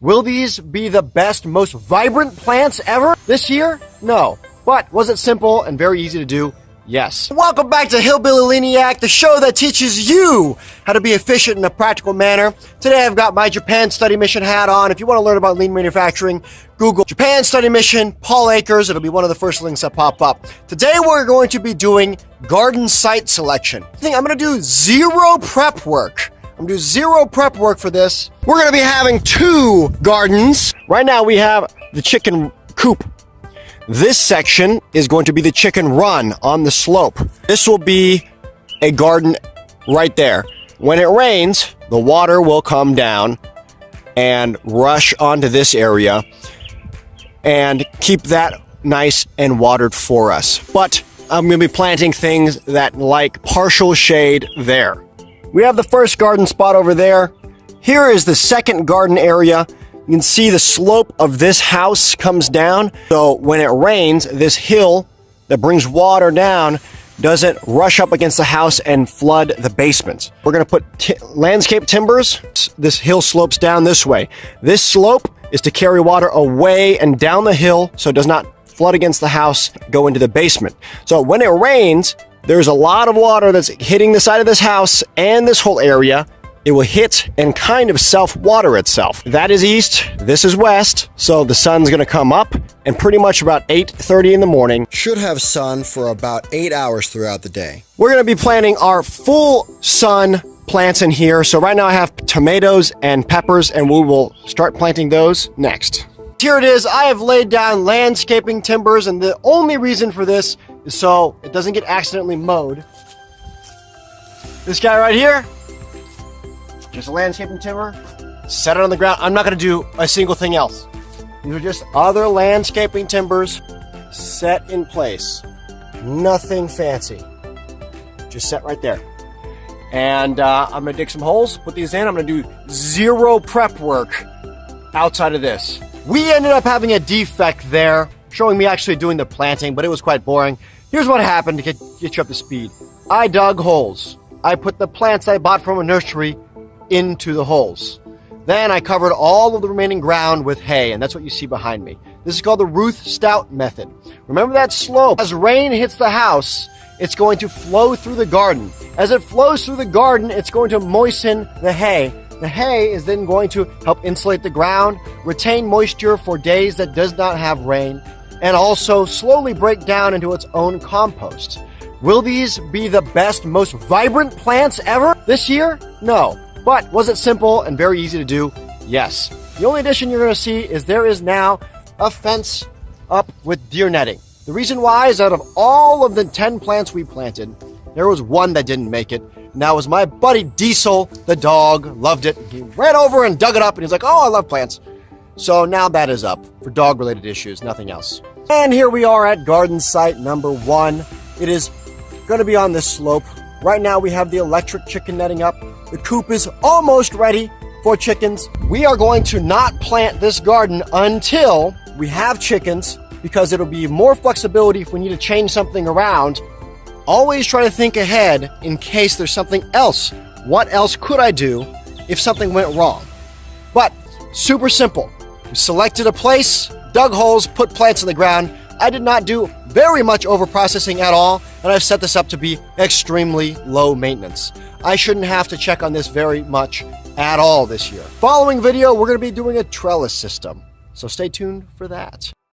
Will these be the best, most vibrant plants ever this year? No. But was it simple and very easy to do? Yes. Welcome back to Hillbilly Leniac, the show that teaches you how to be efficient in a practical manner. Today I've got my Japan study mission hat on. If you want to learn about lean manufacturing, Google Japan study mission, Paul Akers. It'll be one of the first links that pop up. Today we're going to be doing garden site selection. I'm going to do zero prep work. I'm going to do zero prep work for this. We're going to be having two gardens. Right now we have the chicken coop. This section is going to be the chicken run on the slope. This will be a garden right there. When it rains, the water will come down and rush onto this area and keep that nice and watered for us. But I'm going to be planting things that like partial shade there. We have the first garden spot over there. Here is the second garden area. You can see the slope of this house comes down. So when it rains, this hill that brings water down doesn't rush up against the house and flood the basement. We're going to put landscape timbers. This hill slopes down this way. This slope is to carry water away and down the hill so it does not flood against the house, go into the basement. So when it rains, there's a lot of water that's hitting the side of this house and this whole area. It will hit and kind of self-water itself. That is east, this is west, so the sun's gonna come up, and pretty much about 8:30 in the morning. Should have sun for about 8 hours throughout the day. We're gonna be planting our full sun plants in here. So right now I have tomatoes and peppers, and we will start planting those next. Here it is. I have laid down landscaping timbers, and the only reason for this is so it doesn't get accidentally mowed. This guy right here, just a landscaping timber, set it on the ground. I'm not going to do a single thing else. These are just other landscaping timbers set in place. Nothing fancy. Just set right there. And I'm going to dig some holes, put these in. I'm going to do zero prep work outside of this. We ended up having a defect there, showing me actually doing the planting, but it was quite boring. Here's what happened to get you up to speed. I dug holes. I put the plants I bought from a nursery into the holes. Then I covered all of the remaining ground with hay, and that's what you see behind me. This is called the Ruth Stout method. Remember that slope. As rain hits the house, it's going to flow through the garden. As it flows through the garden, it's going to moisten the hay. The hay is then going to help insulate the ground, retain moisture for days that does not have rain, and also slowly break down into its own compost. Will these be the best, most vibrant plants ever this year? No. But was it simple and very easy to do? Yes. The only addition you're going to see is there is now a fence up with deer netting. The reason why is out of all of the 10 plants we planted, there was one that didn't make it. And that was my buddy Diesel, the dog, loved it. He ran over and dug it up and he's like, oh, I love plants. So now that is up for dog-related issues, nothing else. And here we are at garden site number 1. It is going to be on this slope. Right now we have the electric chicken netting up. The coop is almost ready for chickens. We are going to not plant this garden until we have chickens, because it'll be more flexibility if we need to change something around. Always try to think ahead in case there's something else. What else could I do if something went wrong? But super simple. We selected a place, dug holes, put plants in the ground. I did not do very much over processing at all, and I've set this up to be extremely low maintenance. I shouldn't have to check on this very much at all this year. Following video, we're going to be doing a trellis system, so stay tuned for that.